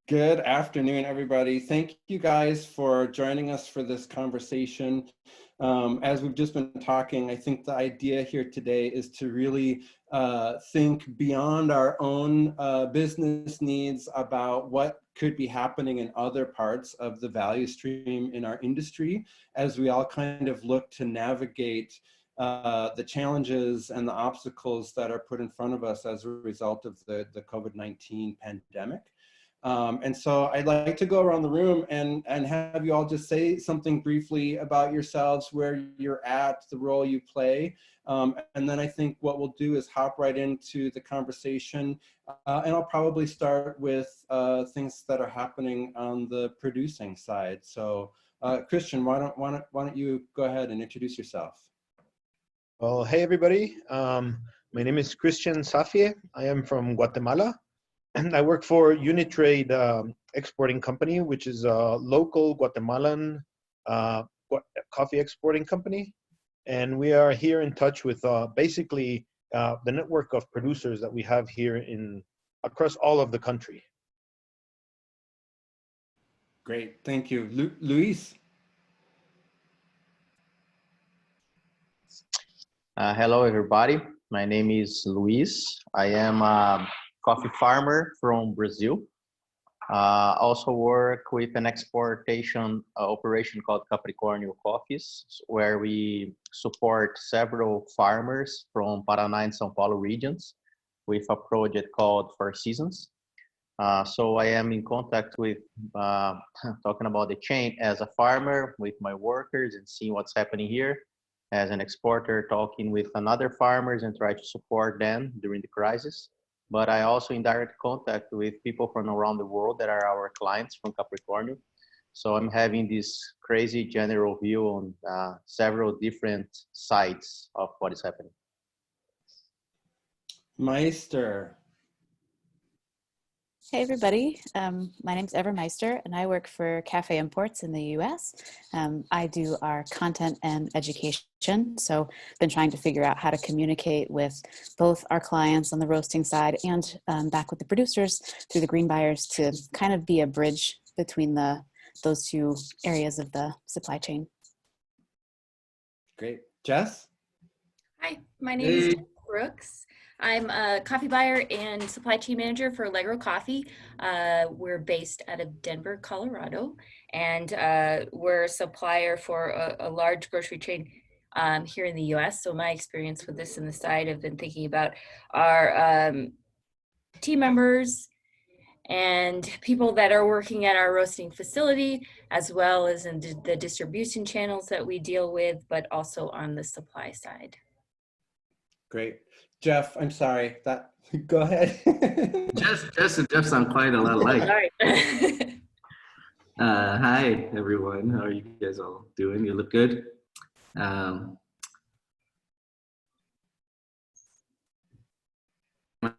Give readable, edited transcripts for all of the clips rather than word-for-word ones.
Good afternoon, everybody. Thank you guys for joining us for this conversation. As we've just been talking, I think the idea here today is to really think beyond our own business needs about what could be happening in other parts of the value stream in our industry as we all kind of look to navigate the challenges and the obstacles that are put in front of us as a result of the COVID-19 pandemic. And so I'd like to go around the room and have you all just say something briefly about yourselves, where you're at, the role you play. And then I think what we'll do is hop right into the conversation. And I'll probably start with things that are happening on the producing side. So Christian, why don't you go ahead and introduce yourself? Well, hey everybody. My name is Christian Safie. I am from Guatemala. I work for Untrade exporting company, which is a local Guatemalan coffee exporting company. And we are here in touch with basically the network of producers that we have here across all of the country. Great, thank you. Luiz? Hello, everybody. My name is Luiz. I am a coffee farmer from Brazil. Also work with an exportation operation called Capricornio Coffees, where we support several farmers from Paraná and São Paulo regions with a project called 4 Seasons. So I am in contact with talking about the chain as a farmer with my workers and seeing what's happening here. As an exporter, talking with another farmers and try to support them during the crisis. But I also in direct contact with people from around the world that are our clients from Capricornio. So I'm having this crazy general view on several different sides of what is happening. Meister. Hey everybody, my name is Meister and I work for Cafe Imports in the US. I do our content and education, so I've been trying to figure out how to communicate with both our clients on the roasting side and back with the producers through the green buyers to kind of be a bridge between those two areas of the supply chain. Great. Jess? Hi, my name is Jess Brooks. I'm a coffee buyer and supply chain manager for Allegro Coffee. We're based out of Denver, Colorado, and we're a supplier for a large grocery chain here in the US. So my experience with this in the side, I've been thinking about our team members and people that are working at our roasting facility, as well as in the distribution channels that we deal with, but also on the supply side. Great. Geoff, I'm sorry. Go ahead. Jess and Geoff sound quite a lot alike. Sorry. Hi, everyone. How are you guys all doing? You look good. My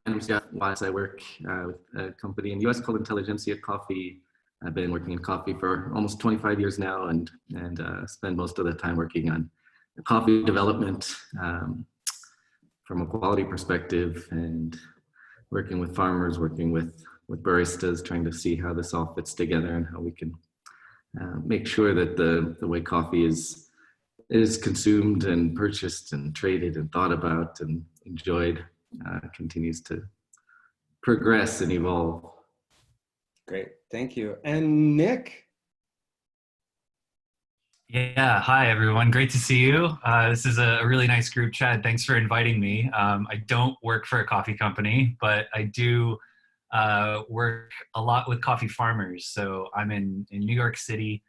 name is Geoff. I work with a company in the US called Intelligentsia Coffee. I've been working in coffee for almost 25 years now and spend most of the time working on coffee development, from a quality perspective and working with farmers, working with baristas, trying to see how this all fits together and how we can make sure that the way coffee is consumed and purchased and traded and thought about and enjoyed continues to progress and evolve. Great, thank you. And Nick? Yeah, hi everyone, great to see you. This is a really nice group chat. Thanks for inviting me. I don't work for a coffee company, but I do work a lot with coffee farmers. So I'm in New York City,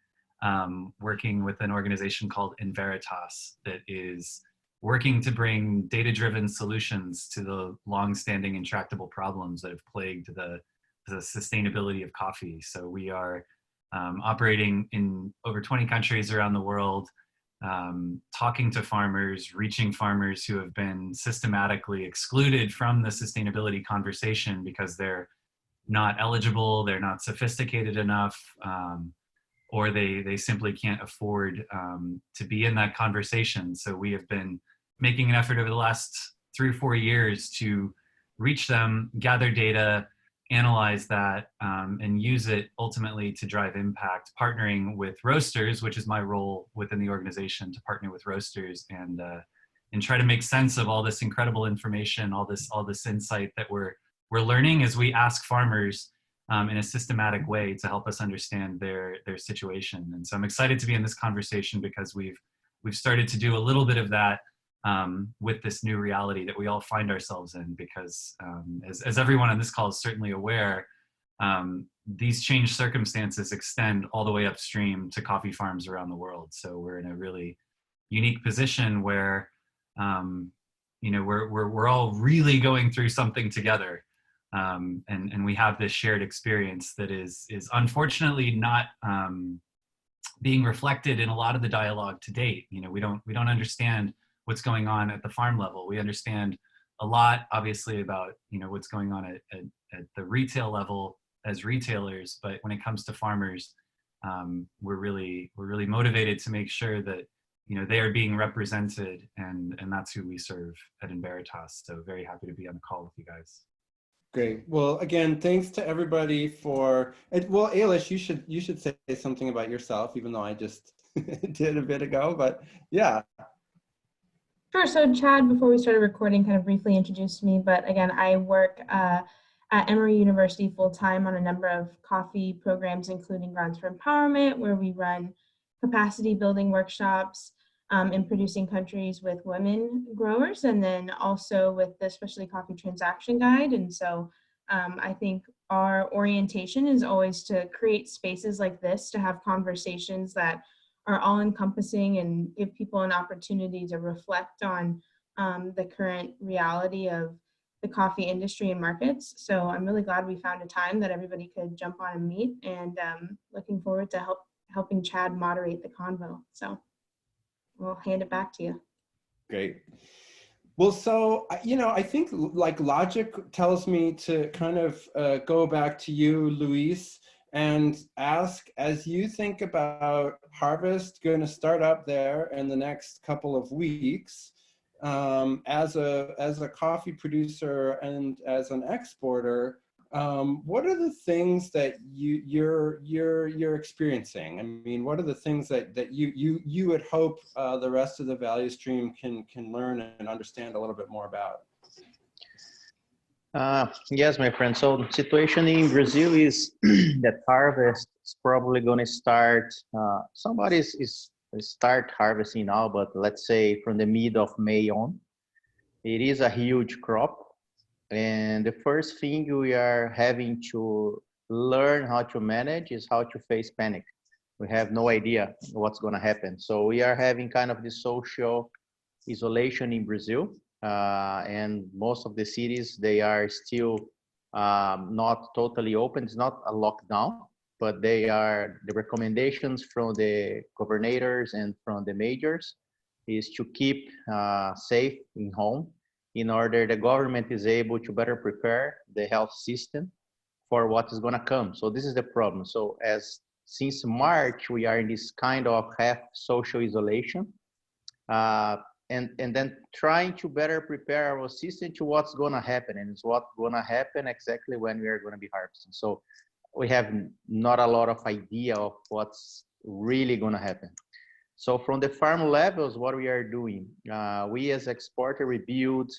working with an organization called Enveritas that is working to bring data-driven solutions to the long-standing intractable problems that have plagued the sustainability of coffee. So we are operating in over 20 countries around the world, talking to farmers, reaching farmers who have been systematically excluded from the sustainability conversation because they're not eligible, they're not sophisticated enough, or they simply can't afford to be in that conversation. So we have been making an effort over the last 3 or 4 years to reach them, gather data, analyze that and use it ultimately to drive impact, partnering with roasters, which is my role within the organization, to partner with roasters and try to make sense of all this incredible information, all this insight that we're learning as we ask farmers in a systematic way to help us understand their situation. And so I'm excited to be in this conversation because we've started to do a little bit of that with this new reality that we all find ourselves in, because as everyone on this call is certainly aware, these changed circumstances extend all the way upstream to coffee farms around the world. So we're in a really unique position where you know, we're all really going through something together. And we have this shared experience that is unfortunately not being reflected in a lot of the dialogue to date. You know, we don't understand what's going on at the farm level. We understand a lot, obviously, about, you know, what's going on at the retail level as retailers, but when it comes to farmers, we're really motivated to make sure that, you know, they are being represented, and that's who we serve at Enveritas. So very happy to be on the call with you guys. Great. Well, again, thanks to everybody for, well, Ailish, you should say something about yourself, even though I just did a bit ago, but yeah. Sure. So Chad, before we started recording, kind of briefly introduced me, but again, I work at Emory University full-time on a number of coffee programs, including Grounds for Empowerment, where we run capacity building workshops in producing countries with women growers, and then also with the Specialty Coffee Transaction Guide. And so I think our orientation is always to create spaces like this to have conversations that are all encompassing and give people an opportunity to reflect on the current reality of the coffee industry and markets. So I'm really glad we found a time that everybody could jump on and meet, and looking forward to helping Chad moderate the convo. So we'll hand it back to you. Great. Well, so, you know, I think like logic tells me to kind of go back to you, Luiz, and ask, as you think about harvest going to start up there in the next couple of weeks, as a coffee producer and as an exporter, what are the things that you're experiencing? I mean, what are the things that you would hope the rest of the value stream can learn and understand a little bit more about? Yes, my friend. So the situation in Brazil is that harvest is probably going to start. Somebody is start harvesting now, but let's say from the mid of May on. It is a huge crop. And the first thing we are having to learn how to manage is how to face panic. We have no idea what's going to happen. So we are having kind of this social isolation in Brazil. And most of the cities, they are still not totally open. It's not a lockdown, but they are, the recommendations from the governors and from the majors is to keep safe in home, in order the government is able to better prepare the health system for what is going to come. So this is the problem. So since March, we are in this kind of half social isolation, and then trying to better prepare our system to what's going to happen, and it's what's going to happen exactly when we are going to be harvesting. So we have not a lot of idea of what's really going to happen. So from the farm levels, what we are doing, we as exporter, we build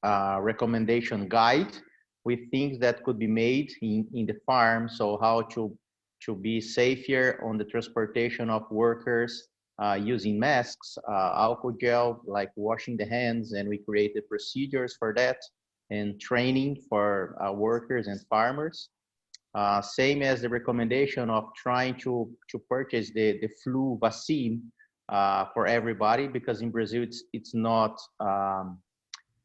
a recommendation guide with things that could be made in the farm. So how to be safer on the transportation of workers, using masks, alcohol gel, like washing the hands, and we created procedures for that, and training for workers and farmers. Same as the recommendation of trying to purchase the flu vaccine for everybody, because in Brazil it's not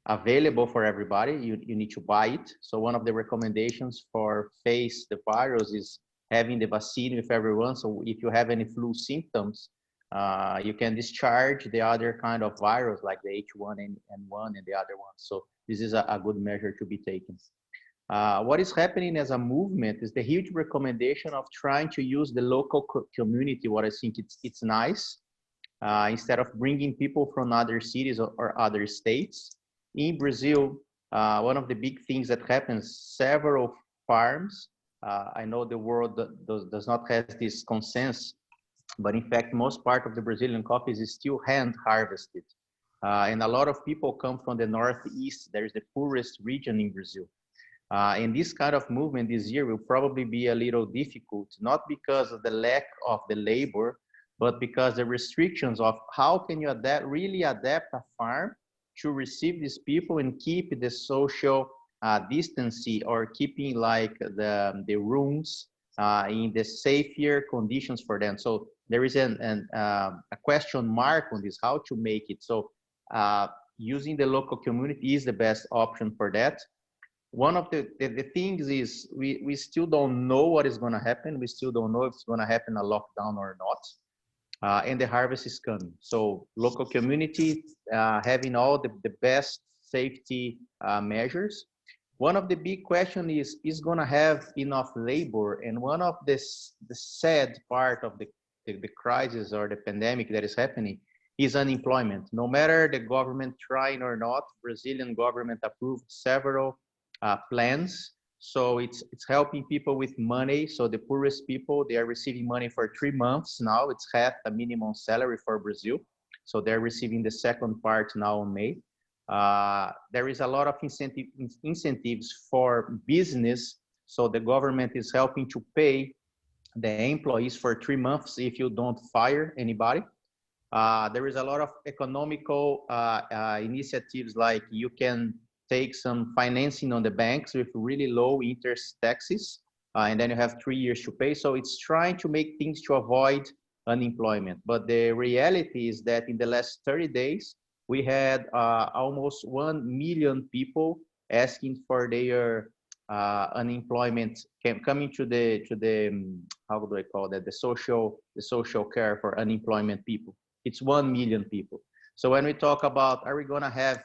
available for everybody. You need to buy it. So one of the recommendations for face the virus is having the vaccine with everyone. So if you have any flu symptoms, you can discharge the other kind of virus like the H1N1 and the other ones. So this is a good measure to be taken. What is happening as a movement is the huge recommendation of trying to use the local community. What I think it's nice, instead of bringing people from other cities or other states. In Brazil, one of the big things that happens, several farms. I know the world does not have this consensus, but in fact, most part of the Brazilian coffee is still hand harvested. And a lot of people come from the Northeast. There is the poorest region in Brazil. And this kind of movement this year will probably be a little difficult, not because of the lack of the labor, but because the restrictions of how can you really adapt a farm to receive these people and keep the social distancing, or keeping like the rooms in the safer conditions for them. So there is a question mark on this, how to make it. So using the local community is the best option for that. One of the things is we still don't know what is going to happen. We still don't know if it's going to happen a lockdown or not. And the harvest is coming. So local community having all the best safety measures. One of the big question is going to have enough labor. And one of the sad part of the crisis or the pandemic that is happening is unemployment. No matter the government trying or not, Brazilian government approved several plans. So it's helping people with money. So the poorest people, they are receiving money for 3 months now. It's half the minimum salary for Brazil. So they're receiving the second part now in May. There is a lot of incentives for business. So the government is helping to pay the employees for 3 months if you don't fire anybody. There is a lot of economical initiatives, like you can take some financing on the banks with really low interest taxes, and then you have 3 years to pay. So it's trying to make things to avoid unemployment. But the reality is that in the last 30 days, we had almost 1 million people asking for their unemployment, coming to the how do I call that, the social care for unemployment people. It's 1 million people. So when we talk about are we going to have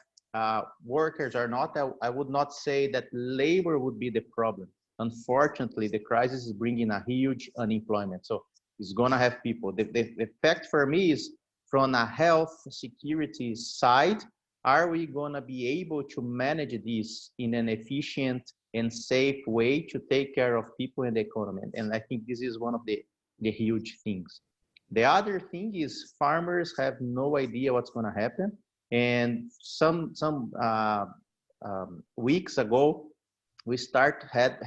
workers or not, I would not say that labor would be the problem. Unfortunately, the crisis is bringing a huge unemployment. So it's going to have people. The fact for me is, from a health security side, are we going to be able to manage this in an efficient and safe way to take care of people in the economy? And I think this is one of the huge things. The other thing is farmers have no idea what's going to happen. And some weeks ago, we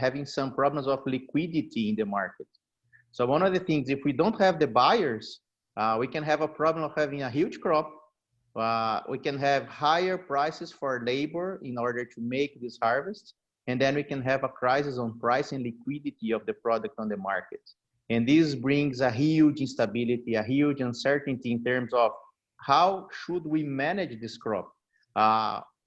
having some problems of liquidity in the market. So one of the things, if we don't have the buyers, we can have a problem of having a huge crop. We can have higher prices for labor in order to make this harvest. And then we can have a crisis on price and liquidity of the product on the market. And this brings a huge instability, a huge uncertainty in terms of how should we manage this crop?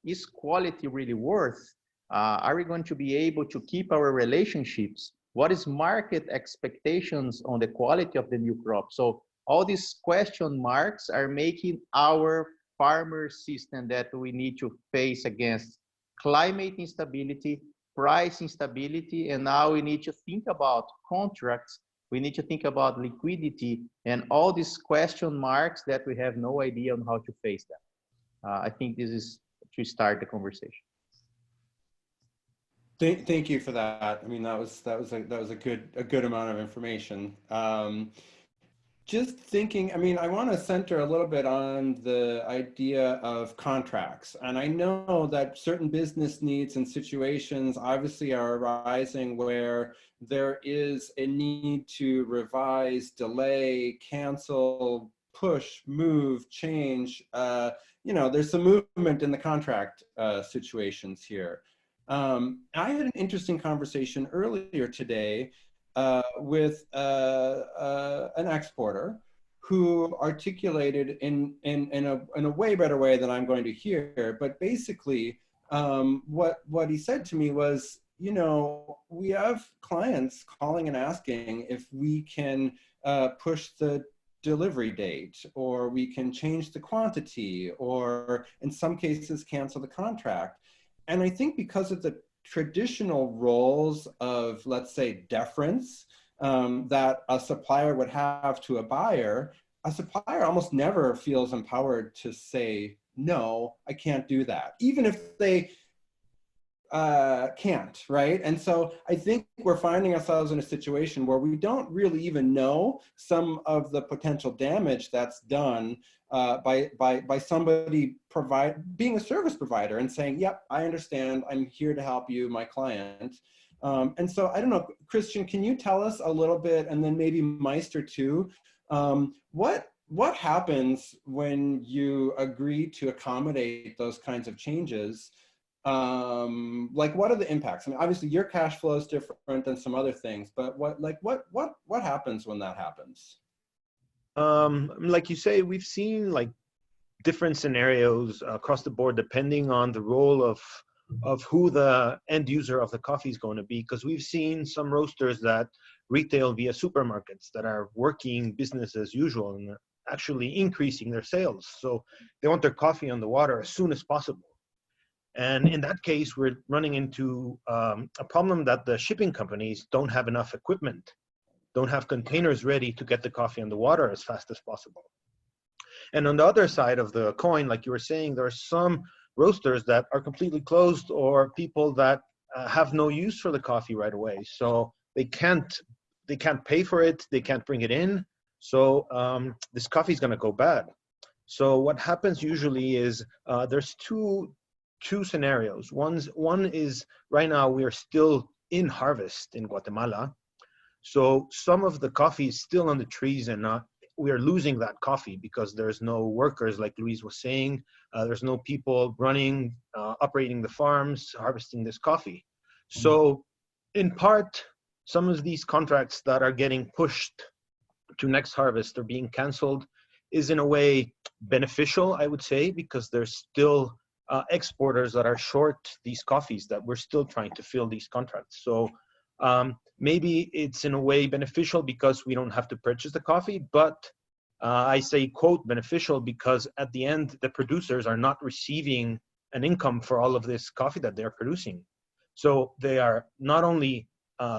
Is quality really worth? Are we going to be able to keep our relationships? What is market expectations on the quality of the new crop? So all these question marks are making our farmer system that we need to face against climate instability, price instability, and now we need to think about contracts. We need to think about liquidity and all these question marks that we have no idea on how to face them. I think this is to start the conversation. Thank you for that. I mean, that was a good amount of information. Just thinking, I mean, I want to center a little bit on the idea of contracts. And I know that certain business needs and situations obviously are arising where there is a need to revise, delay, cancel, push, move, change. You know, there's some movement in the contract situations here. I had an interesting conversation earlier today with an exporter who articulated in a way better way than I'm going to hear. But basically, what he said to me was, you know, we have clients calling and asking if we can push the delivery date, or we can change the quantity, or in some cases cancel the contract. And I think because of the traditional roles of, let's say, deference that a supplier would have to a buyer, a supplier almost never feels empowered to say, no, I can't do that. Even if they can't, right? And so I think we're finding ourselves in a situation where we don't really even know some of the potential damage that's done by somebody being a service provider and saying, yep, I understand, I'm here to help you, my client. And so I don't know, Christian, can you tell us a little bit, and then maybe Meister too, what happens when you agree to accommodate those kinds of changes? Like, what are the impacts? I mean, obviously your cash flow is different than some other things, but what happens when that happens? Like you say, we've seen like different scenarios across the board, depending on the role of who the end user of the coffee is going to be. Because we've seen some roasters that retail via supermarkets that are working business as usual and actually increasing their sales. So they want their coffee on the water as soon as possible. And in that case, we're running into a problem that the shipping companies don't have enough equipment, don't have containers ready to get the coffee on the water as fast as possible. And on the other side of the coin, like you were saying, there are some roasters that are completely closed, or people that have no use for the coffee right away. So they can't pay for it, they can't bring it in. So this coffee is going to go bad. So what happens usually is there's two scenarios. One is right now we are still in harvest in Guatemala. So some of the coffee is still on the trees, and we are losing that coffee because there's no workers, like Luiz was saying. There's no people running, operating the farms, harvesting this coffee. So in part, some of these contracts that are getting pushed to next harvest or being canceled is in a way beneficial, I would say, because there's still exporters that are short these coffees that we're still trying to fill these contracts. So maybe it's in a way beneficial because we don't have to purchase the coffee, but I say quote beneficial because at the end, the producers are not receiving an income for all of this coffee that they're producing. So they are not only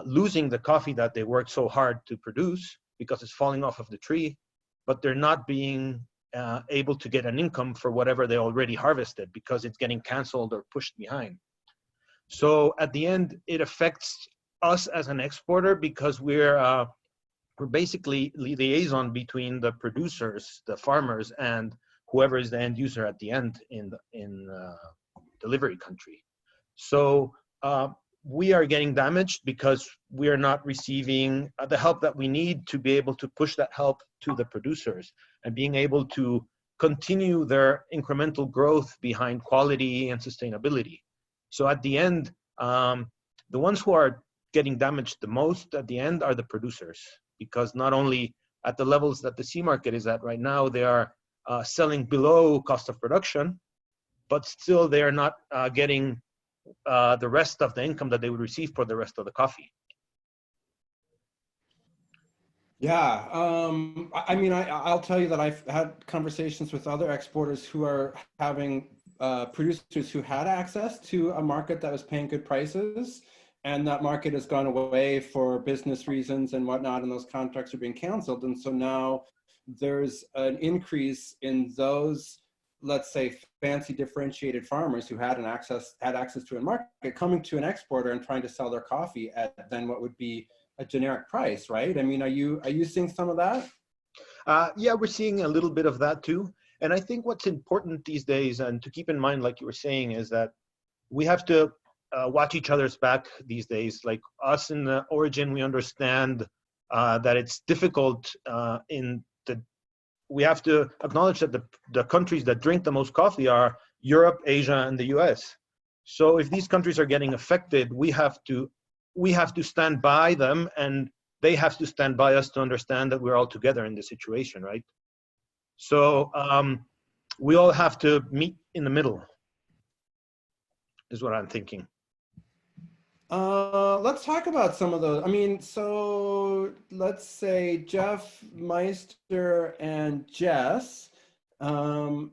losing the coffee that they worked so hard to produce because it's falling off of the tree, but they're not being able to get an income for whatever they already harvested because it's getting canceled or pushed behind. So at the end, it affects us as an exporter because we're basically liaison between the producers, the farmers, and whoever is the end user at the end in delivery country. So we are getting damaged because we are not receiving the help that we need to be able to push that help to the producers and being able to continue their incremental growth behind quality and sustainability. So at the end, the ones who are getting damaged the most at the end are the producers, because not only at the levels that the C market is at right now, they are selling below cost of production, but still they are not getting the rest of the income that they would receive for the rest of the coffee. Yeah, I mean, I'll tell you that I've had conversations with other exporters who are having producers who had access to a market that was paying good prices, and that market has gone away for business reasons and whatnot, and those contracts are being canceled. And so now there's an increase in those, let's say, fancy differentiated farmers who had access to a market coming to an exporter and trying to sell their coffee at then what would be a generic price, right? I mean, are you seeing some of that? Yeah, we're seeing a little bit of that too. And I think what's important these days, and to keep in mind, like you were saying, is that we have to watch each other's back these days. Like us in the origin, we understand that it's difficult we have to acknowledge that the countries that drink the most coffee are Europe, Asia, and the US. So if these countries are getting affected, we have to stand by them, and they have to stand by us to understand that we're all together in this situation, right? So we all have to meet in the middle, is what I'm thinking. Let's talk about some of those. I mean, so let's say Geoff, Meister, and Jess. And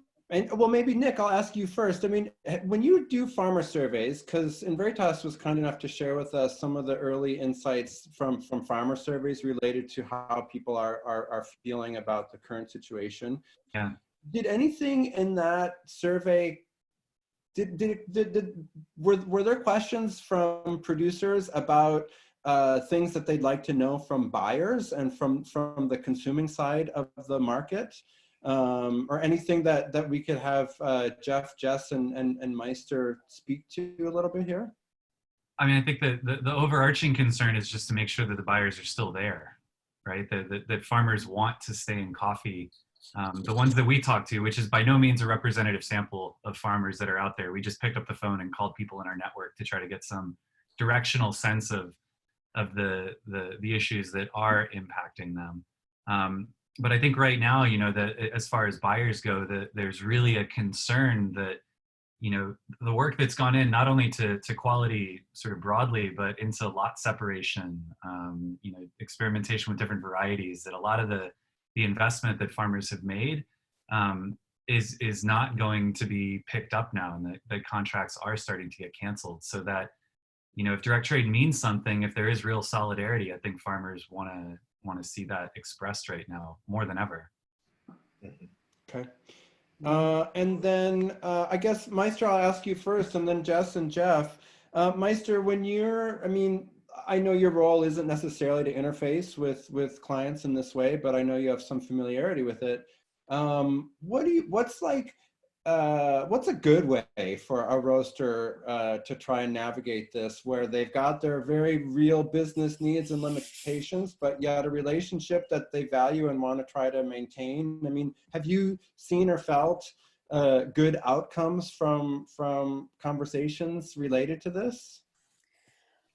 well, maybe Nick, I'll ask you first. I mean, when you do farmer surveys, because Enveritas was kind enough to share with us some of the early insights from farmer surveys related to how people are feeling about the current situation. Yeah. Did anything in that survey were there questions from producers about things that they'd like to know from buyers and from the consuming side of the market, or anything that we could have Geoff, Jess, and Meister speak to a little bit here? I mean, I think the overarching concern is just to make sure that the buyers are still there, right? That farmers want to stay in coffee. The ones that we talk to, which is by no means a representative sample of farmers that are out there. We just picked up the phone and called people in our network to try to get some directional sense of the issues that are impacting them. But I think right now, you know, that as far as buyers go, that there's really a concern that, you know, the work that's gone in not only to quality sort of broadly, but into lot separation, you know, experimentation with different varieties, that a lot of the investment that farmers have made is not going to be picked up now, and that contracts are starting to get canceled. So that, you know, if direct trade means something, if there is real solidarity, I think farmers want to see that expressed right now more than ever. Okay. And then I guess, Meister, I'll ask you first, and then Jess and Geoff. Meister, when you're, I mean, I know your role isn't necessarily to interface with clients in this way, but I know you have some familiarity with it. What's a good way for a roaster to try and navigate this, where they've got their very real business needs and limitations, but yet a relationship that they value and want to try to maintain? I mean, have you seen or felt good outcomes from conversations related to this?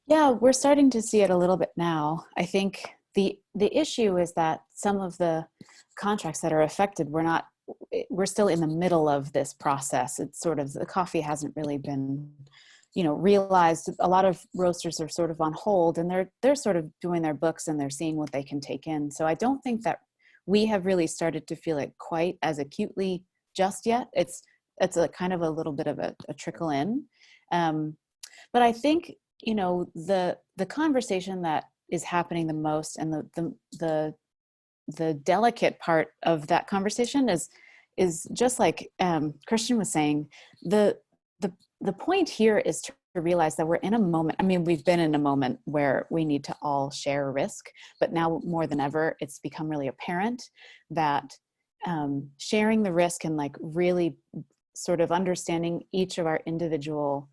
Yeah, we're starting to see it a little bit now. I think the issue is that some of the contracts that are affected, we're still in the middle of this process. It's sort of, the coffee hasn't really been, you know, realized. A lot of roasters are sort of on hold, and they're sort of doing their books and they're seeing what they can take in. So I don't think that we have really started to feel it quite as acutely just yet. It's a kind of a little bit of a trickle in. But I think, you know, the conversation that is happening the most, and the delicate part of that conversation is just like Christian was saying, the point here is to realize that we're in a moment. I mean, we've been in a moment where we need to all share risk, but now more than ever, it's become really apparent that sharing the risk and like really sort of understanding each of our individual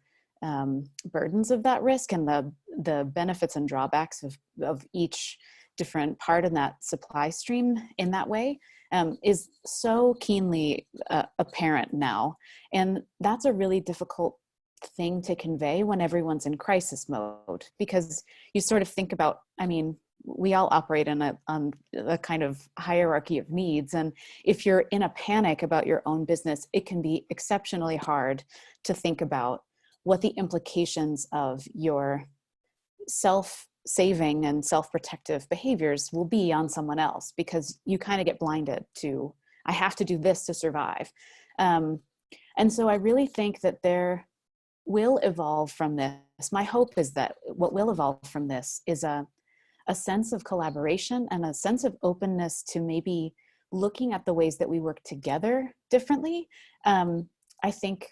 burdens of that risk and the benefits and drawbacks of each different part in that supply stream in that way is so keenly apparent now. And that's a really difficult thing to convey when everyone's in crisis mode, because you sort of think about, I mean, we all operate on a kind of hierarchy of needs. And if you're in a panic about your own business, it can be exceptionally hard to think about what the implications of your self-saving and self-protective behaviors will be on someone else, because you kind of get blinded to, I have to do this to survive. And so I really think that there will evolve from this. My hope is that what will evolve from this is a sense of collaboration and a sense of openness to maybe looking at the ways that we work together differently. I think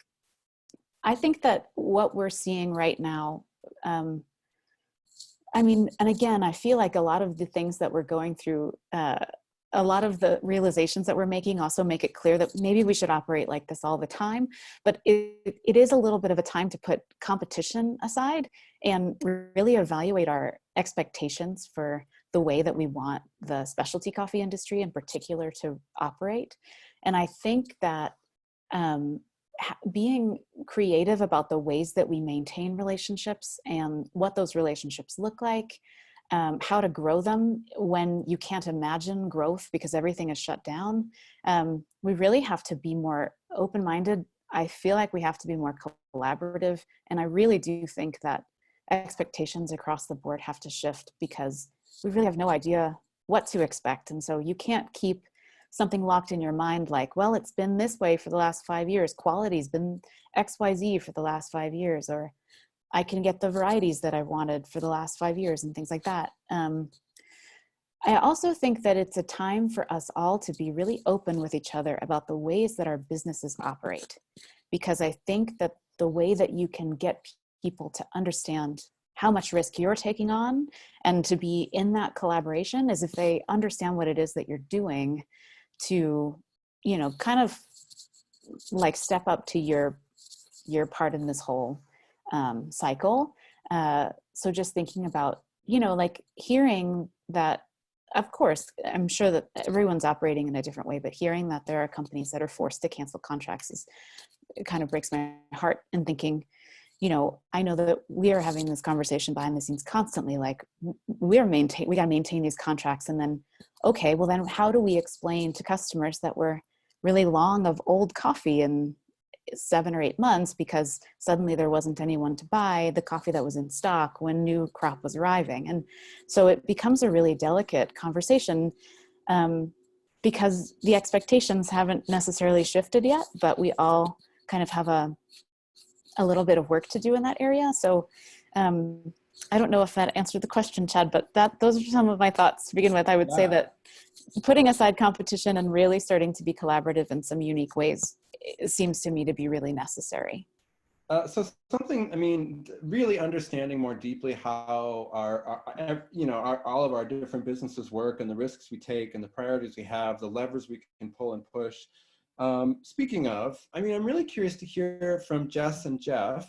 that what we're seeing right now, I mean, and again, I feel like a lot of the things that we're going through, a lot of the realizations that we're making also make it clear that maybe we should operate like this all the time, but it is a little bit of a time to put competition aside and really evaluate our expectations for the way that we want the specialty coffee industry in particular to operate. And I think that being creative about the ways that we maintain relationships and what those relationships look like, how to grow them when you can't imagine growth because everything is shut down. We really have to be more open-minded. I feel like we have to be more collaborative. And I really do think that expectations across the board have to shift, because we really have no idea what to expect. And so you can't keep something locked in your mind like, well, it's been this way for the last 5 years. Quality's been XYZ for the last 5 years, or I can get the varieties that I wanted for the last 5 years and things like that. I also think that it's a time for us all to be really open with each other about the ways that our businesses operate. because I think that the way that you can get people to understand how much risk you're taking on and to be in that collaboration is if they understand what it is that you're doing to, you know, kind of like step up to your part in this whole cycle. So just thinking about, you know, like hearing that, of course, I'm sure that everyone's operating in a different way, but hearing that there are companies that are forced to cancel contracts is, it kind of breaks my heart, and thinking, you know, I know that we are having this conversation behind the scenes constantly, like we got to maintain these contracts. And then, okay, well then how do we explain to customers that we're really long of old coffee in 7 or 8 months because suddenly there wasn't anyone to buy the coffee that was in stock when new crop was arriving. And so it becomes a really delicate conversation because the expectations haven't necessarily shifted yet, but we all kind of have a little bit of work to do in that area. So I don't know if that answered the question, Chad, but those are some of my thoughts to begin with. I would say that putting aside competition and really starting to be collaborative in some unique ways, it seems to me to be really necessary. So something, I mean, really understanding more deeply how all of our different businesses work and the risks we take and the priorities we have, the levers we can pull and push. Speaking of, I mean, I'm really curious to hear from Jess and Geoff.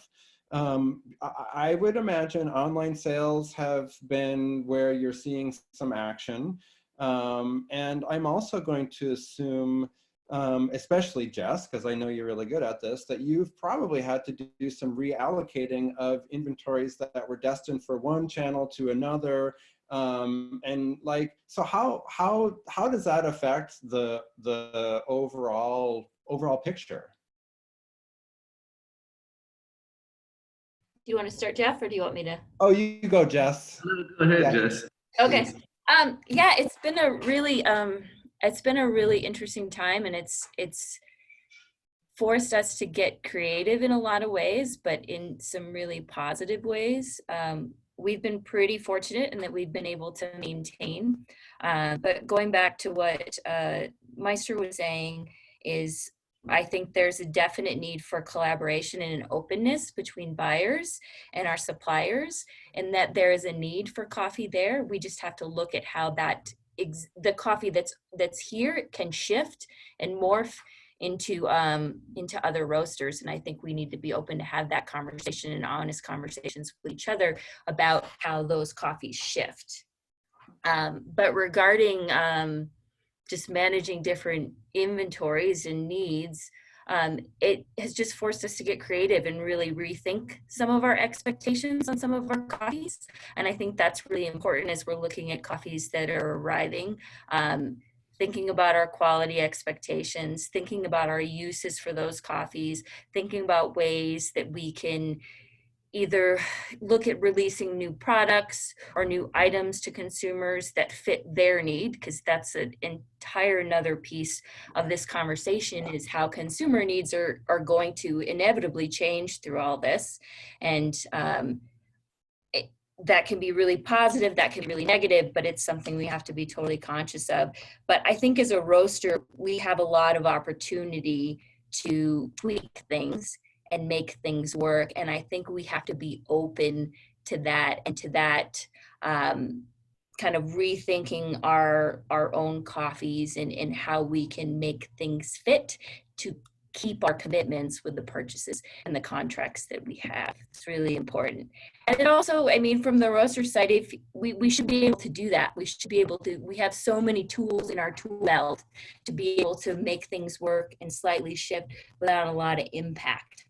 I would imagine online sales have been where you're seeing some action. And I'm also going to assume, especially Jess, because I know you're really good at this, that you've probably had to do some reallocating of inventories that were destined for one channel to another. And like, so how does that affect the overall picture? Do you want to start, Geoff, or do you want me to? Oh, you go, Jess. Go ahead, Jess. Okay. Yeah, it's been a really interesting time, and it's forced us to get creative in a lot of ways, but in some really positive ways. We've been pretty fortunate in that we've been able to maintain. But going back to what Meister was saying is, I think there's a definite need for collaboration and an openness between buyers and our suppliers, and that there is a need for coffee there. We just have to look at how the coffee that's here can shift and morph into other roasters. And I think we need to be open to have that conversation and honest conversations with each other about how those coffees shift. But regarding just managing different inventories and needs, it has just forced us to get creative and really rethink some of our expectations on some of our coffees. And I think that's really important as we're looking at coffees that are arriving. Thinking about our quality expectations, thinking about our uses for those coffees, thinking about ways that we can either look at releasing new products or new items to consumers that fit their need, because that's an entire another piece of this conversation, is how consumer needs are going to inevitably change through all this. And that can be really positive, that can be really negative, but it's something we have to be totally conscious of. But I think as a roaster, we have a lot of opportunity to tweak things and make things work. And I think we have to be open to that, and to that kind of rethinking our own coffees and how we can make things fit to keep our commitments with the purchases and the contracts that we have. It's really important. And it also, I mean, from the roaster side, if we should be able to do that. We should be able to, we have so many tools in our tool belt to be able to make things work and slightly shift without a lot of impact.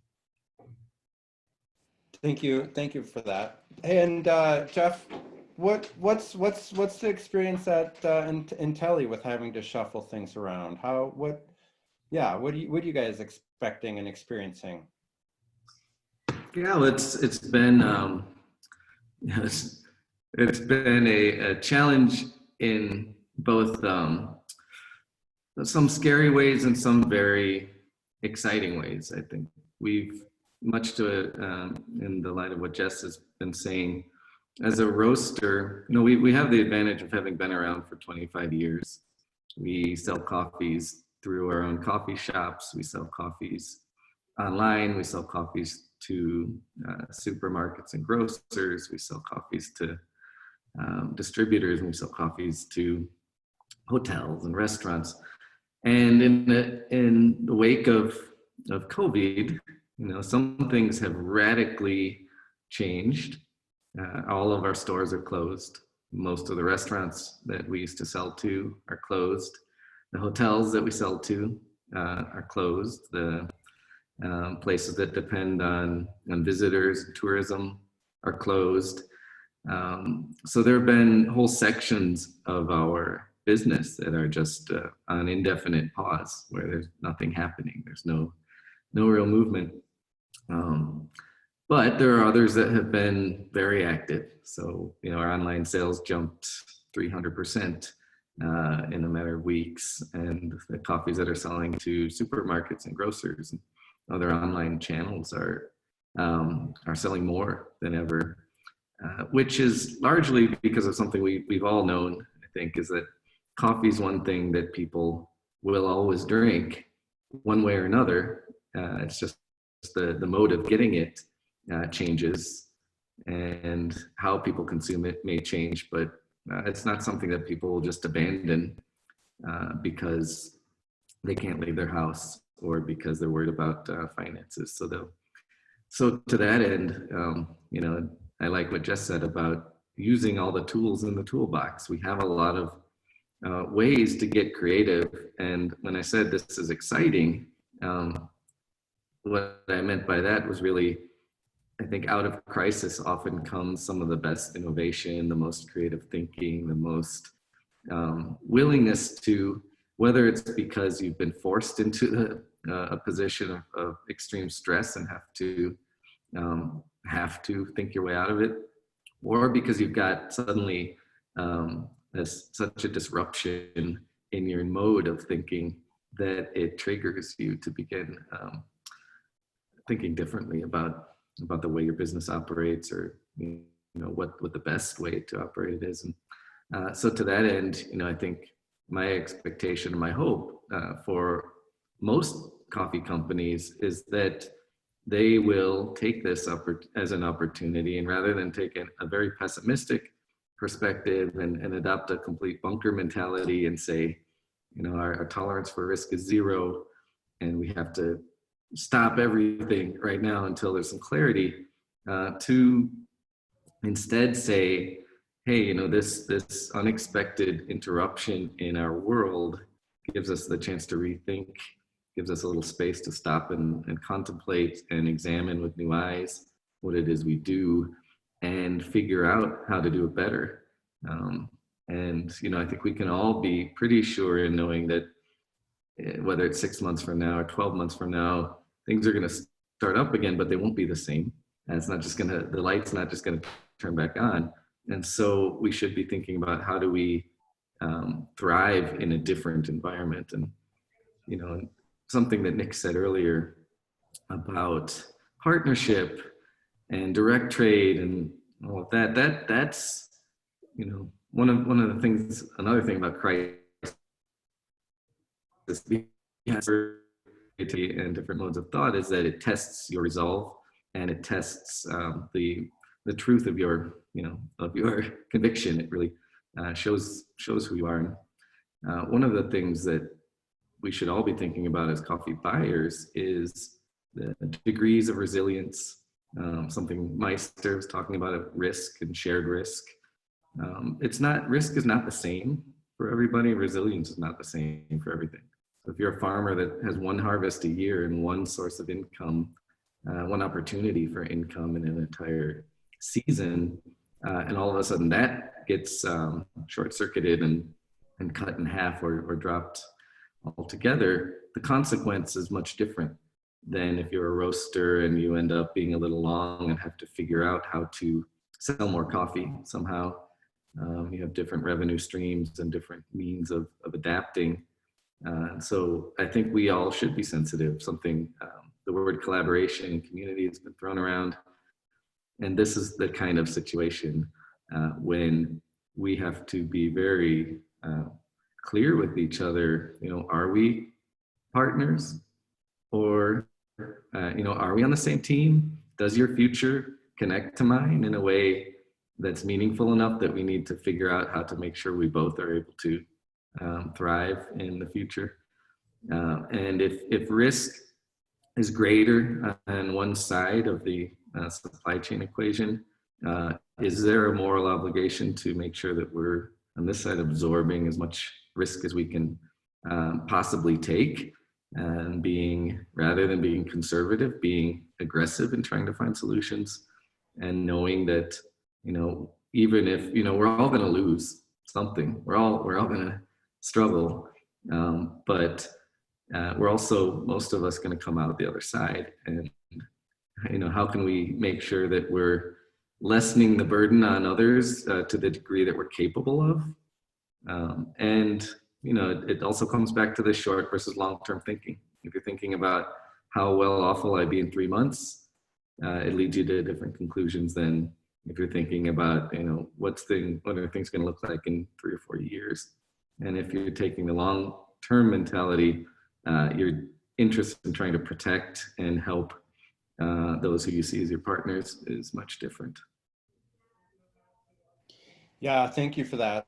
Thank you for that. And Geoff, what's the experience at Intelli with having to shuffle things around? What are you guys expecting and experiencing? Yeah, well, it's been it's been a challenge in both some scary ways and some very exciting ways. I think we've, much to it in the light of what Jess has been saying, as a roaster, you know, we have the advantage of having been around for 25 years. We sell coffees through our own coffee shops. We sell coffees online. We sell coffees to supermarkets and grocers. We sell coffees to distributors, and we sell coffees to hotels and restaurants. And in the wake of COVID, some things have radically changed. All of our stores are closed. Most of the restaurants that we used to sell to are closed. The hotels that we sell to are closed. The places that depend on visitors, tourism, are closed. So there have been whole sections of our business that are just on indefinite pause, where there's nothing happening. There's no real movement. But there are others that have been very active. So, our online sales jumped 300% in a matter of weeks, and the coffees that are selling to supermarkets and grocers and other online channels are selling more than ever, which is largely because of something we've all known, I think, is that coffee is one thing that people will always drink one way or another. It's just the mode of getting it changes, and how people consume it may change, but it's not something that people will just abandon because they can't leave their house or because they're worried about finances. So to that end, I like what Jess said about using all the tools in the toolbox. We have a lot of ways to get creative. And when I said this is exciting, what I meant by that was really, I think out of crisis often comes some of the best innovation, the most creative thinking, the most willingness to, whether it's because you've been forced into a position of extreme stress and have to think your way out of it, or because you've got suddenly such a disruption in your mode of thinking that it triggers you to begin thinking differently about the way your business operates, or what the best way to operate it is. And so to that end, I think my expectation and my hope for most coffee companies is that they will take this as an opportunity, and rather than take a very pessimistic perspective and adopt a complete bunker mentality and say, our tolerance for risk is 0 and we have to stop everything right now until there's some clarity, to instead say, hey, this unexpected interruption in our world gives us the chance to rethink, gives us a little space to stop and contemplate and examine with new eyes what it is we do and figure out how to do it better. And I think we can all be pretty sure in knowing that whether it's 6 months from now or 12 months from now, things are going to start up again, but they won't be the same. And it's not just the light's not just going to turn back on. And so we should be thinking about how do we thrive in a different environment. And, something that Nick said earlier about partnership and direct trade and all of that's, one of the things, another thing about crisis and different modes of thought is that it tests your resolve, and it tests the truth of your conviction. It really shows who you are. And one of the things that we should all be thinking about as coffee buyers is the degrees of resilience. Something Meister was talking about, of risk and shared risk. Risk is not the same for everybody. Resilience is not the same for everything. So if you're a farmer that has one harvest a year and one source of income, one opportunity for income in an entire season, and all of a sudden that gets short-circuited and cut in half or dropped altogether, the consequence is much different than if you're a roaster and you end up being a little long and have to figure out how to sell more coffee somehow. You have different revenue streams and different means of adapting. So I think we all should be sensitive. The word collaboration and community has been thrown around. And this is the kind of situation when we have to be very clear with each other. Are we partners, or are we on the same team? Does your future connect to mine in a way that's meaningful enough that we need to figure out how to make sure we both are able to thrive in the future? And if risk is greater on one side of the supply chain equation, is there a moral obligation to make sure that we're on this side absorbing as much risk as we can possibly take, and rather than being conservative, being aggressive in trying to find solutions, and knowing that, even if, we're all going to lose something, we're all going to struggle, but we're also, most of us, going to come out the other side. And, how can we make sure that we're lessening the burden on others to the degree that we're capable of? And, it also comes back to the short versus long-term thinking. If you're thinking about how well off will I be in 3 months, it leads you to different conclusions than if you're thinking about, what are things going to look like in 3 or 4 years. And if you're taking the long-term mentality, your interest in trying to protect and help those who you see as your partners is much different. Yeah, thank you for that.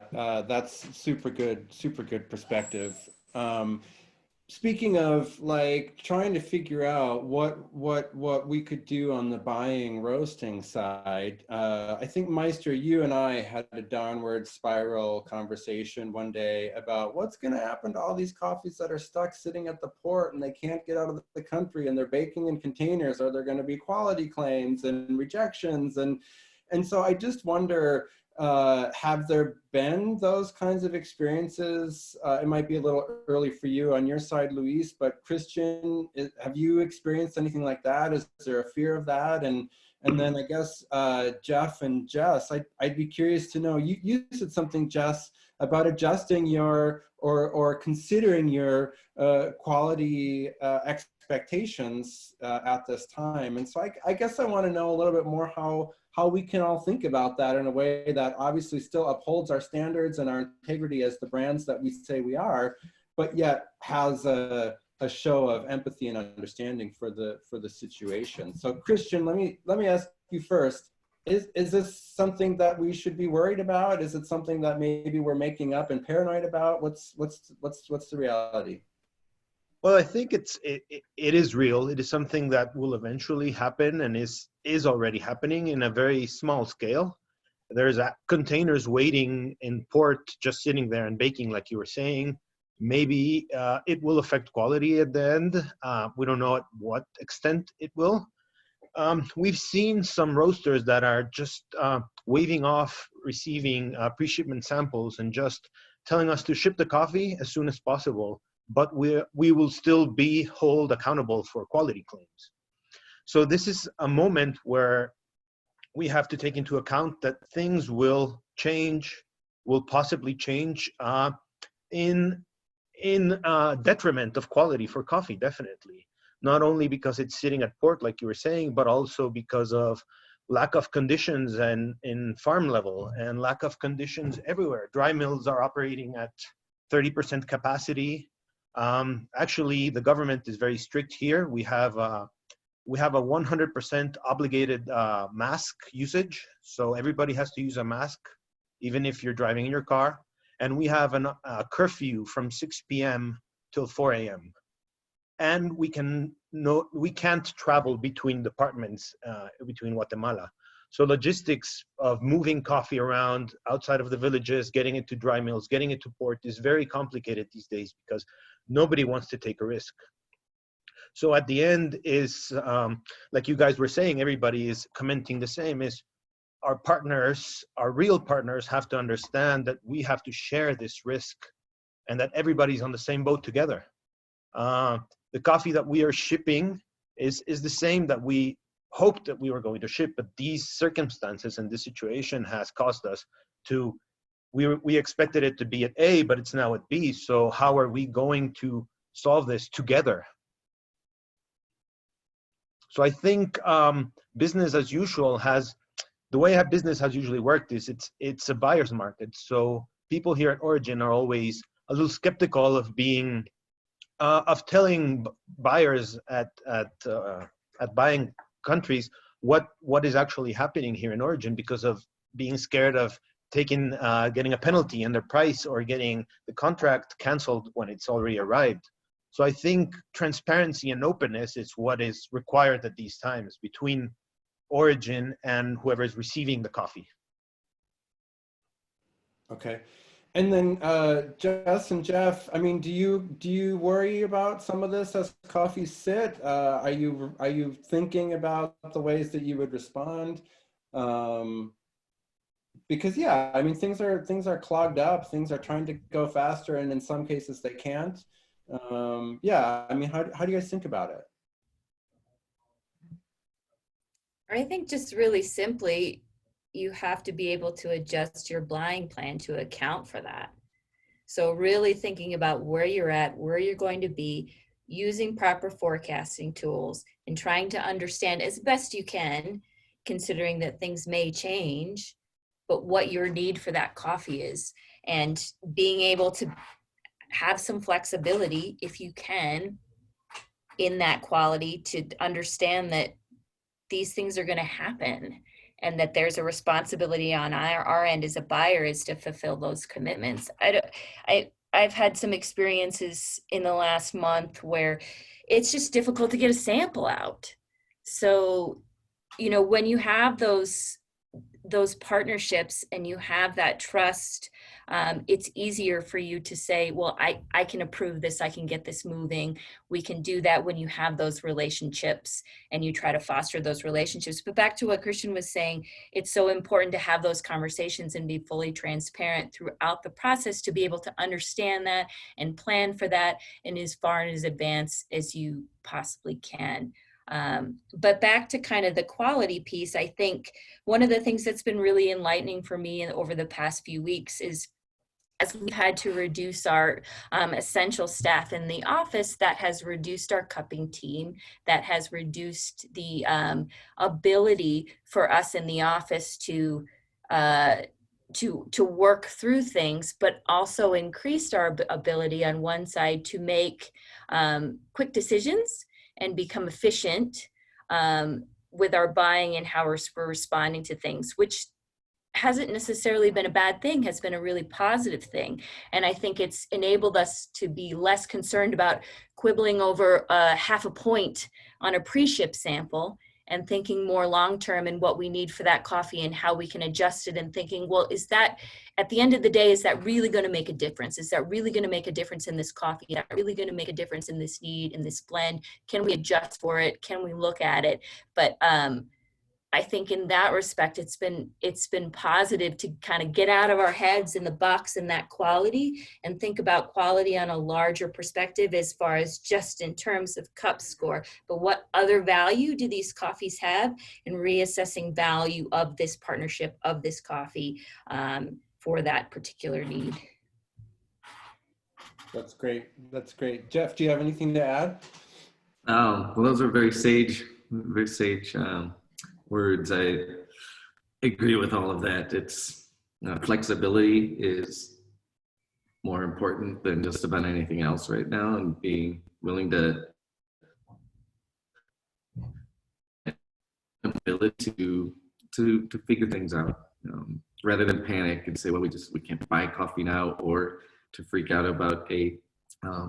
That's super good perspective. Speaking of trying to figure out what we could do on the buying roasting side, I think Meister, you and I had a downward spiral conversation one day about what's going to happen to all these coffees that are stuck sitting at the port and they can't get out of the country, and they're baking in containers. Are there going to be quality claims and rejections? And so I just wonder, have there been those kinds of experiences? It might be a little early for you on your side, Luiz, but Christian, have you experienced anything like that? Is there a fear of that? And then I guess Geoff and Jess, I'd be curious to know, you said something, Jess, about adjusting your or considering your quality expectations at this time. And so I guess I want to know a little bit more how we can all think about that in a way that obviously still upholds our standards and our integrity as the brands that we say we are, but yet has a show of empathy and understanding for the situation. So Christian, let me ask you first. Is this something that we should be worried about? Is it something that maybe we're making up and paranoid about? What's the reality? Well, I think it is real. It is something that will eventually happen and is already happening in a very small scale. There's containers waiting in port, just sitting there and baking, like you were saying. Maybe it will affect quality at the end. We don't know at what extent it will. We've seen some roasters that are just waving off receiving pre-shipment samples and just telling us to ship the coffee as soon as possible, but we will still be held accountable for quality claims. So this is a moment where we have to take into account that things will possibly change in detriment of quality for coffee, definitely. Not only because it's sitting at port, like you were saying, but also because of lack of conditions and in farm level and lack of conditions everywhere. Dry mills are operating at 30% capacity. Actually, the government is very strict here. We have a 100% obligated mask usage. So everybody has to use a mask, even if you're driving in your car. And we have a curfew from 6 p.m. till 4 a.m. And we can't travel between departments between Guatemala. So logistics of moving coffee around outside of the villages, getting it to dry mills, getting it to port is very complicated these days because nobody wants to take a risk. So at the end is, like you guys were saying, everybody is commenting the same, is our partners, our real partners have to understand that we have to share this risk and that everybody's on the same boat together. The coffee that we are shipping is the same that we hoped that we were going to ship, but these circumstances and this situation has caused us to, we expected it to be at A, but it's now at B. So how are we going to solve this together? So I think business as usual the way business has usually worked is it's a buyer's market. So people here at Origin are always a little skeptical of being of telling buyers at buying countries what is actually happening here in origin, because of being scared of getting a penalty in their price or getting the contract canceled when it's already arrived. So I think transparency and openness is what is required at these times between origin and whoever is receiving the coffee. Okay. And then Jess and Geoff, I mean, do you worry about some of this as coffees sit? Are you thinking about the ways that you would respond? Because yeah, I mean, things are clogged up. Things are trying to go faster, and in some cases they can't. Yeah, I mean, how do you guys think about it? I think just really simply, you have to be able to adjust your buying plan to account for that. So really thinking about where you're at, where you're going to be, using proper forecasting tools, and trying to understand as best you can, considering that things may change, but what your need for that coffee is, and being able to have some flexibility, if you can, in that quality, to understand that these things are going to happen, and that there's a responsibility on our end as a buyer is to fulfill those commitments. I've had some experiences in the last month where it's just difficult to get a sample out. So, you know, when you have those partnerships and you have that trust, it's easier for you to say, well, I can approve this, I can get this moving. We can do that when you have those relationships and you try to foster those relationships. But back to what Christian was saying, it's so important to have those conversations and be fully transparent throughout the process to be able to understand that and plan for that in as far in advance as you possibly can. But back to kind of the quality piece, I think one of the things that's been really enlightening for me over the past few weeks is, as we've had to reduce our essential staff in the office, that has reduced our cupping team, that has reduced the ability for us in the office to work through things, but also increased our ability on one side to make quick decisions and become efficient with our buying and how we're responding to things, which hasn't necessarily been a bad thing, has been a really positive thing. And I think it's enabled us to be less concerned about quibbling over half a point on a pre-ship sample, and thinking more long-term in what we need for that coffee and how we can adjust it, and thinking, well, is that, at the end of the day, is that really going to make a difference? Is that really going to make a difference in this coffee? Is that really going to make a difference in this need, in this blend? Can we adjust for it? Can we look at it? But I think in that respect, it's been positive to kind of get out of our heads in the box in that quality, and think about quality on a larger perspective, as far as just in terms of cup score, but what other value do these coffees have, and reassessing value of this partnership, of this coffee for that particular need. That's great. That's great. Geoff, do you have anything to add? Well, those are very sage words. I agree with all of that. It's flexibility is more important than just about anything else right now, and being willing to ability to figure things out, rather than panic and say, well, we can't buy coffee now, or to freak out about a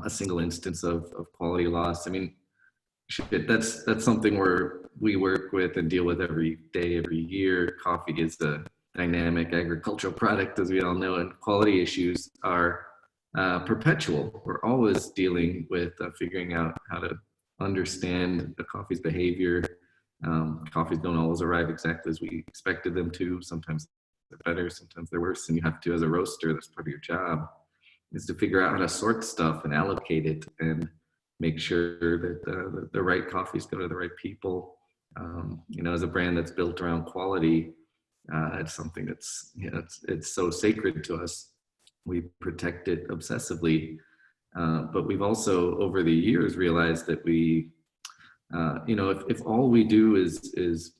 single instance of quality loss. I mean, that's something we work with and deal with every day, every year. Coffee is a dynamic agricultural product, as we all know, and quality issues are perpetual. We're always dealing with figuring out how to understand the coffee's behavior. Coffees don't always arrive exactly as we expected them to. Sometimes they're better, sometimes they're worse, and you have to, as a roaster, that's part of your job, is to figure out how to sort stuff and allocate it and make sure that the right coffees go to the right people. As a brand that's built around quality, it's something that's, it's so sacred to us. We protect it obsessively, but we've also over the years realized that we, if all we do is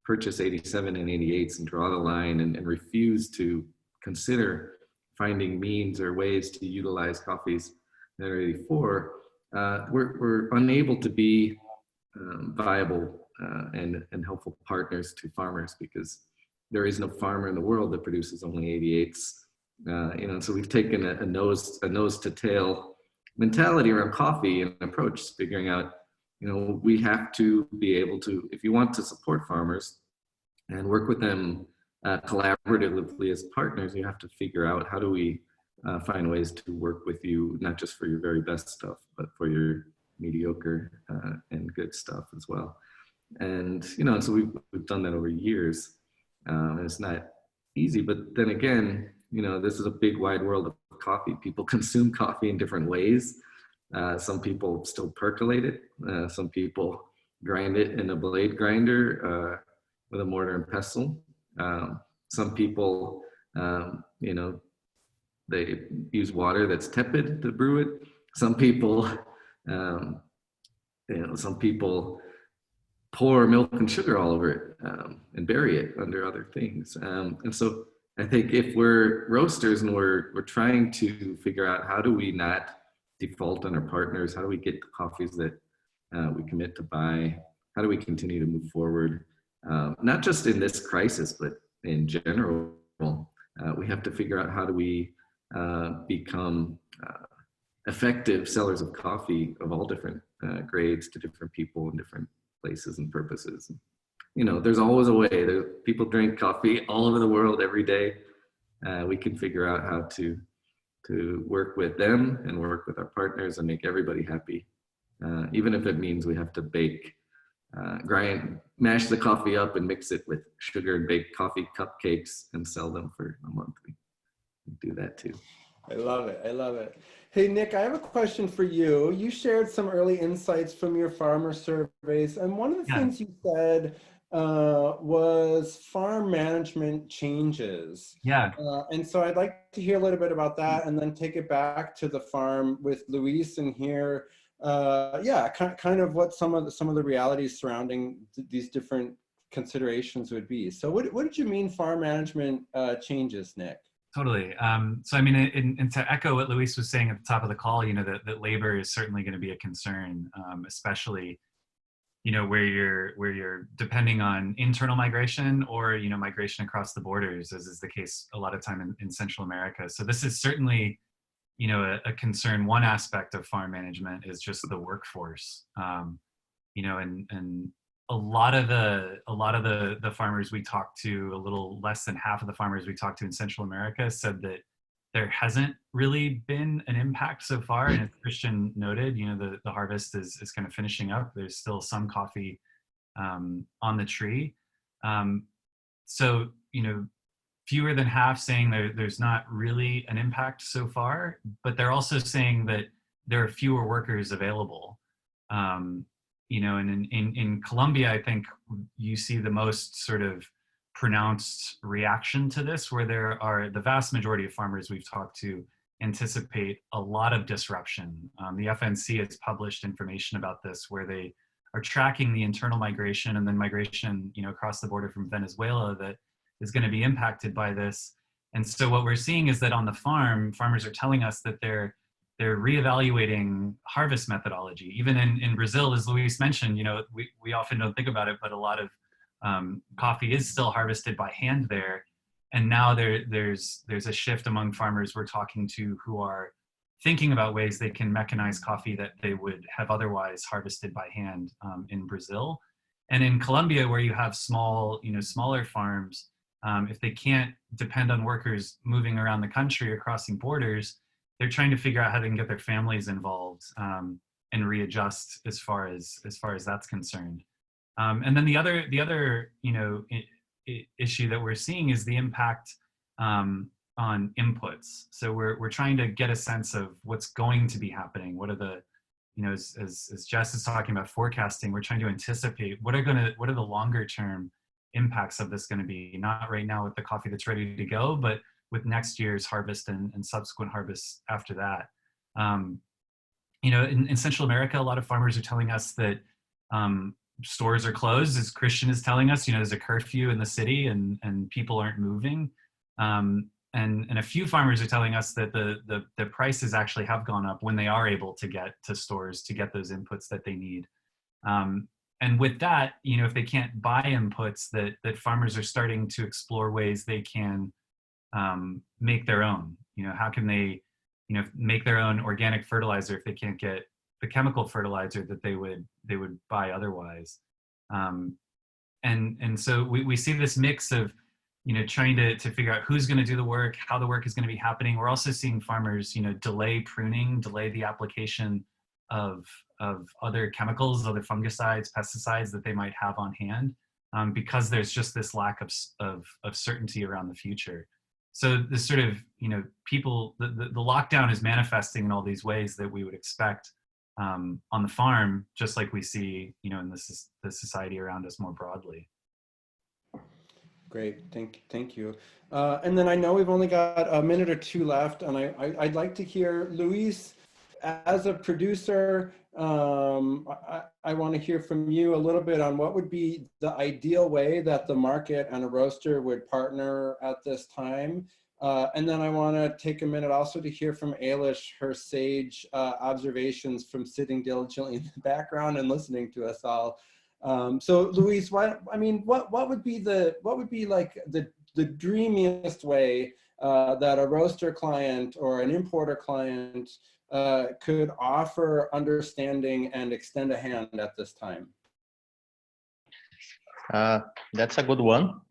purchase 87 and 88s and draw the line and refuse to consider finding means or ways to utilize coffees that are 84, we're unable to be viable and helpful partners to farmers, because there is no farmer in the world that produces only 88s. You know, so we've taken a nose to tail mentality around coffee and approach, figuring out, you know, we have to be able to, if you want to support farmers and work with them collaboratively as partners, you have to figure out, how do we find ways to work with you, not just for your very best stuff, but for your mediocre and good stuff as well. And, you know, so we've done that over years. And it's not easy, but then again, you know, this is a big wide world of coffee. People consume coffee in different ways. Some people still percolate it. Some people grind it in a blade grinder with a mortar and pestle. Some people, you know, they use water that's tepid to brew it. Some people, you know, some people pour milk and sugar all over it and bury it under other things. And so I think if we're roasters and we're trying to figure out, how do we not default on our partners? How do we get the coffees that we commit to buy? How do we continue to move forward? Not just in this crisis, but in general, we have to figure out, how do we become effective sellers of coffee of all different grades to different people in different places and purposes. You know, there's always a way. People drink coffee all over the world every day. We can figure out how to work with them and work with our partners and make everybody happy, even if it means we have to bake, mash the coffee up and mix it with sugar and bake coffee cupcakes and sell them for a month. We do that too. I love it. I love it. Hey, Nick, I have a question for you. You shared some early insights from your farmer surveys, and one of the things you said was farm management changes. Yeah. And so I'd like to hear a little bit about that, and then take it back to the farm with Luiz and hear, kind of what some of the realities surrounding these different considerations would be. So what did you mean farm management changes, Nick? Totally. So I mean, and to echo what Luiz was saying at the top of the call, you know, that labor is certainly going to be a concern, especially, you know, where you're depending on internal migration or, you know, migration across the borders, as is the case a lot of time in Central America. So this is certainly, you know, a concern. One aspect of farm management is just the workforce, you know, and a lot of the farmers we talked to, a little less than half of the farmers we talked to in Central America, said that there hasn't really been an impact so far. And as Christian noted, you know, the harvest is kind of finishing up. There's still some coffee on the tree. So, you know, fewer than half saying there's not really an impact so far, but they're also saying that there are fewer workers available. You know, and in Colombia, I think you see the most sort of pronounced reaction to this, where there are the vast majority of farmers we've talked to anticipate a lot of disruption. The FNC has published information about this, where they are tracking the internal migration and then migration, you know, across the border from Venezuela that is going to be impacted by this. And so what we're seeing is that on the farm, farmers are telling us that they're reevaluating harvest methodology. Even in Brazil, as Luiz mentioned, you know, we often don't think about it, but a lot of coffee is still harvested by hand there. And now there's a shift among farmers we're talking to who are thinking about ways they can mechanize coffee that they would have otherwise harvested by hand in Brazil. And in Colombia, where you have smaller farms, if they can't depend on workers moving around the country or crossing borders, they're trying to figure out how they can get their families involved and readjust as far as that's concerned. And then the other you know, issue that we're seeing is the impact on inputs. So we're trying to get a sense of what's going to be happening. What are the, you know, as Jess is talking about forecasting, we're trying to anticipate what are the longer term impacts of this going to be, not right now with the coffee that's ready to go, but with next year's harvest and subsequent harvests after that. You know, in Central America, a lot of farmers are telling us that stores are closed, as Christian is telling us. You know, there's a curfew in the city and people aren't moving. and a few farmers are telling us that the prices actually have gone up when they are able to get to stores to get those inputs that they need. And with that, you know, if they can't buy inputs, that farmers are starting to explore ways they can make their own. You know, how can they, you know, make their own organic fertilizer if they can't get the chemical fertilizer that they would buy otherwise. And so we see this mix of, you know, trying to figure out who's going to do the work, how the work is going to be happening. We're also seeing farmers, you know, delay pruning, delay the application of other chemicals, other fungicides, pesticides that they might have on hand, because there's just this lack of certainty around the future. So this sort of, you know, people, the lockdown is manifesting in all these ways that we would expect on the farm, just like we see, you know, in the society around us more broadly. Great, thank you. And then I know we've only got a minute or two left, and I'd like to hear, Luiz, as a producer, I want to hear from you a little bit on what would be the ideal way that the market and a roaster would partner at this time. And then I want to take a minute also to hear from Eilish, her sage observations from sitting diligently in the background and listening to us all. So Luiz, what would be like the dreamiest way that a roaster client or an importer client could offer understanding and extend a hand at this time? That's a good one.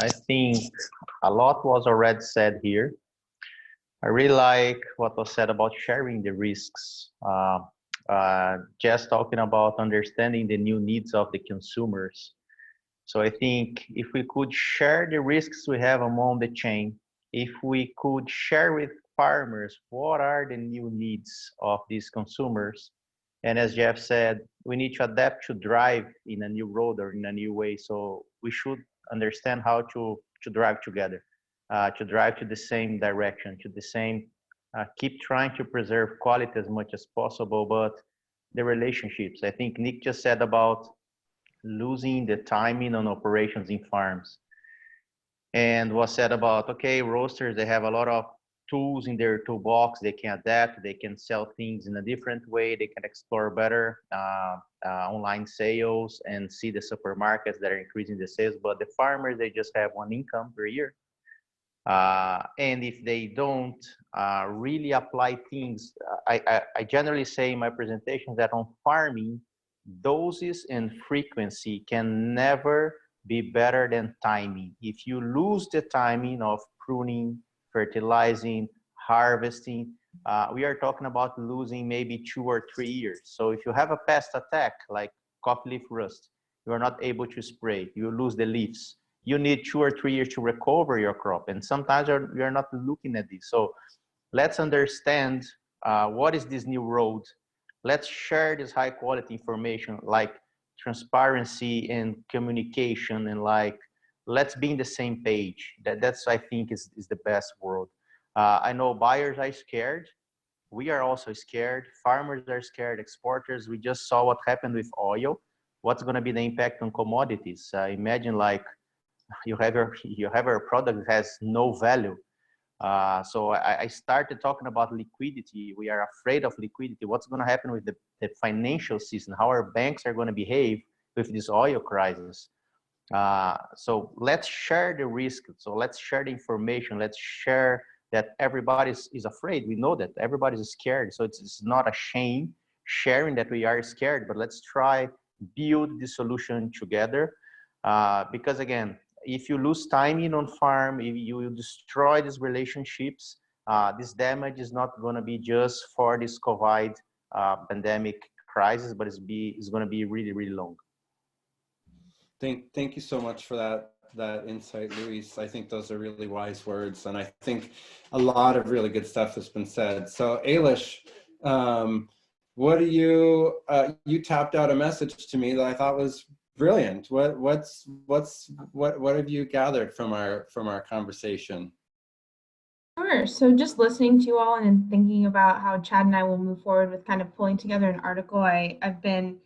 I think a lot was already said here. I really like what was said about sharing the risks. Just talking about understanding the new needs of the consumers. So I think if we could share the risks we have among the chain, if we could share with farmers what are the new needs of these consumers, and as Geoff said, we need to adapt to drive in a new road or in a new way. So we should understand how to drive together, to drive to the same direction, to the same, keep trying to preserve quality as much as possible, but the relationships. I think Nick just said about losing the timing on operations in farms. And was said about, okay, roasters, they have a lot of tools in their toolbox, they can adapt, they can sell things in a different way, they can explore better online sales and see the supermarkets that are increasing the sales, but the farmers, they just have one income per year. And if they don't really apply things, I generally say in my presentations that on farming, doses and frequency can never be better than timing. If you lose the timing of pruning, fertilizing, harvesting, we are talking about losing maybe 2 or 3 years. So if you have a pest attack like coffee leaf rust, you are not able to spray, you lose the leaves. You need 2 or 3 years to recover your crop. And sometimes we are not looking at this. So let's understand what is this new road. Let's share this high quality information like transparency and communication, and like, let's be in the same page. That's I think is the best world. I know buyers are scared. We are also scared. Farmers are scared, exporters. We just saw what happened with oil. What's gonna be the impact on commodities? Imagine like you have a product that has no value. So I started talking about liquidity. We are afraid of liquidity. What's going to happen with the financial system? How our banks are going to behave with this oil crisis? So let's share the risk. So let's share the information. Let's share that everybody is afraid. We know that everybody's scared. So it's not a shame sharing that we are scared, but let's try build the solution together. Because again, if you lose timing on farm, if you destroy these relationships, this damage is not going to be just for this COVID pandemic crisis, but it's going to be really, really long. Thank you so much for that insight, Luiz. I think those are really wise words, and I think a lot of really good stuff has been said. So Eilish, what do you tapped out a message to me that I thought was brilliant. What have you gathered from our conversation? Sure. So just listening to you all and thinking about how Chad and I will move forward with kind of pulling together an article, I've been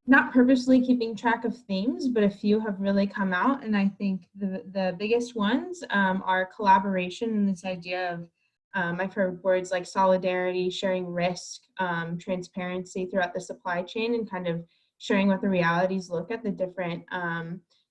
not purposely keeping track of themes, but a few have really come out. And I think the biggest ones are collaboration and this idea of, I've heard words like solidarity, sharing risk, transparency throughout the supply chain, and kind of sharing what the realities look at the different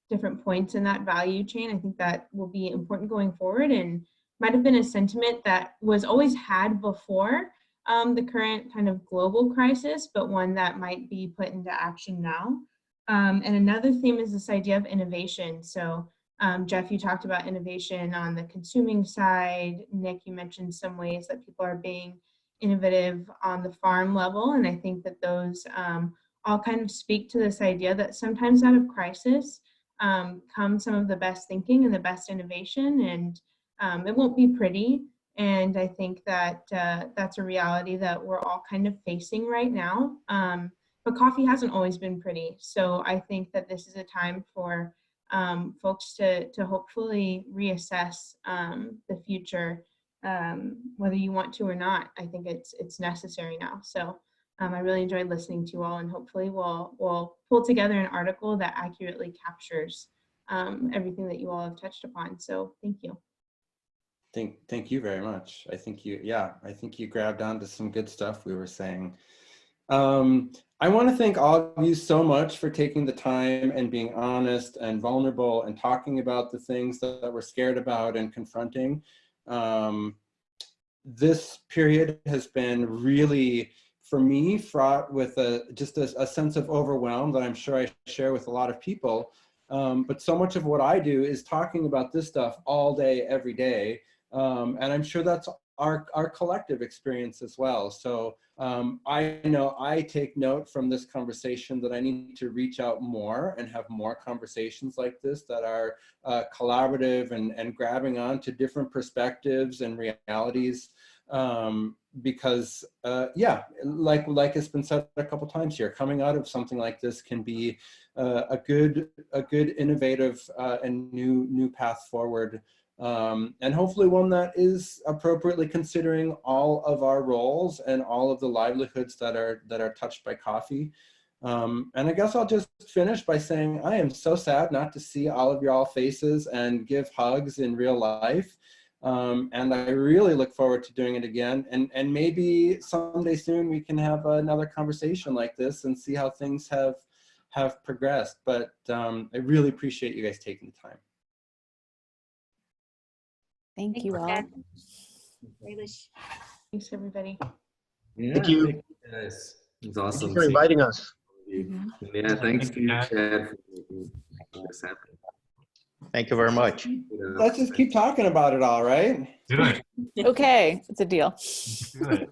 different points in that value chain. I think that will be important going forward, and might have been a sentiment that was always had before the current kind of global crisis, but one that might be put into action now. And another theme is this idea of innovation. So Geoff, you talked about innovation on the consuming side. Nick, you mentioned some ways that people are being innovative on the farm level. And I think that those all kind of speak to this idea that sometimes out of crisis comes some of the best thinking and the best innovation. And it won't be pretty. And I think that that's a reality that we're all kind of facing right now. But coffee hasn't always been pretty. So I think that this is a time for folks to hopefully reassess the future, whether you want to or not. I think it's necessary now. So I really enjoyed listening to you all, and hopefully we'll pull together an article that accurately captures everything that you all have touched upon. So thank you. Thank you very much. I think you grabbed onto some good stuff we were saying. I want to thank all of you so much for taking the time and being honest and vulnerable and talking about the things that we're scared about and confronting. This period has been really, for me, fraught with just a sense of overwhelm that I'm sure I share with a lot of people. But so much of what I do is talking about this stuff all day, every day. And I'm sure that's our collective experience as well. So I know I take note from this conversation that I need to reach out more and have more conversations like this that are collaborative and grabbing on to different perspectives and realities. Because yeah, like it's been said a couple times here, coming out of something like this can be a good innovative and new path forward. And hopefully one that is appropriately considering all of our roles and all of the livelihoods that are touched by coffee. And I guess I'll just finish by saying I am so sad not to see all of y'all faces and give hugs in real life. And I really look forward to doing it again. And maybe someday soon we can have another conversation like this and see how things have progressed. But I really appreciate you guys taking the time. Thank you all. Thanks, everybody. Yeah, Thank you. Thank you guys. It's awesome. Thank you for inviting us. Yeah, thanks to you, Chad, for making this happen. Thank you very much. Let's just keep talking about it all, right? Do it. Okay, it's a deal. Do it.